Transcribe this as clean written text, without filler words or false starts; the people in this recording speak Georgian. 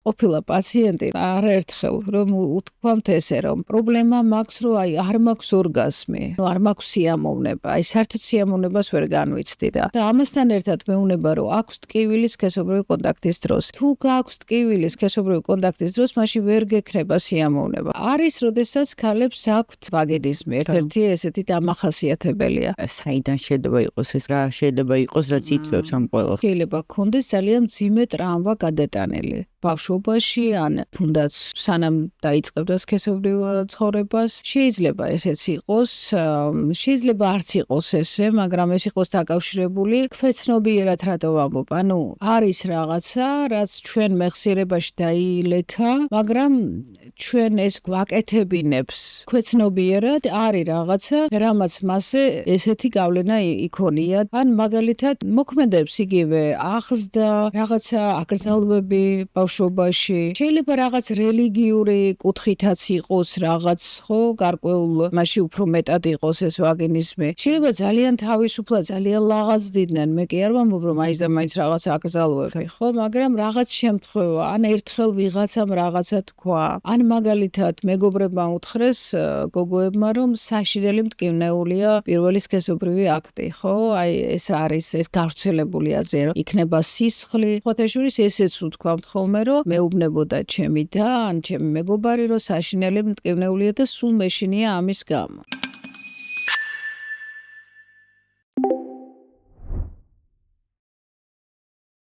ყოფილა პაციენტი არაერთხელ რომ უთქვამთ ესე რომ პრობლემა მაქვს რომ აი არ მაქვს ორგაზმი, არ მაქვს სიამოვნება, აი საერთოდ სიამოვნებას ვერ განვიცდი და ამასთან ერთად მეუბნება რომ აქვს ტკივილის სქესობრივი კონტაქტის დროს. თუ გაქვს ტკივილის სქესობრივი კონტაქტის დროს, მაშინ ვერ გექნება სიამოვნება. არის როდესაც ქალებს აქვთ ვაგინიზმი, ერთ-ერთი ესეთი დამახასიათებელია. საიდან შეიძლება იყოს ეს რა შეიძლება იყოს რაც იწვევს ამ ყველას? შეიძლება გქონდეს ძალიან მძიმე ტრავმა გადატანილი ბავშვობაში ან თუნდაც სანამ დაიწყებდა სქესობრივ ცხოვრებას. შეიძლება ესეც იყოს, შეიძლება არც იყოს ესე, მაგრამ ეს იყოს დაკავშირებული ქვეცნობიერად რატო ვამბობ. ანუ არის რაღაცა, რაც ჩვენ მეხსიერებაში დაილექა, მაგრამ ჩვენ ეს გვაკეთებინებს ქვეცნობიერად, არის რაღაცა, რამაც მასზე ესეთი გავლენა იქონია. ან მაგალითად მოქმედებს იგივე აღზრდა, რაღაცა აკრძალვები ბავშვობაში. შეიძლება რაღაც რელიგიური კუთხითაც იყოს რაღაც, ხო, გარკვეულ მასში უფრო მეტად იყოს ეს ვაგინიზმი. შეიძლება ძალიან თავისუფლად, ძალიან ლაღაზდიდნენ, მე კი არ ვამბობ რომ მაინც და მაინც რაღაც აკრძალვები, ხო, მაგრამ რაღაც შემთხვევა, ან ერთხელ ვიღაცამ რაღაცა თქვა, ან მაგალითად მეგობრებმა უთხრეს გოგოებმა რომ საშინელი მტკივნეულია პირველი სქესობრივი აქტი, ხო, აი ეს არის ეს გავრცელებულია ზერო. იქნება სისხლი, ხოთაშურის ესეც უთქვამთ ხოლმე რომ მეუბნებოდა ჩემი და ან ჩემი მეგობარი რომ საშინელი მტკივნეულია და სულ მეშინია ამის გამო.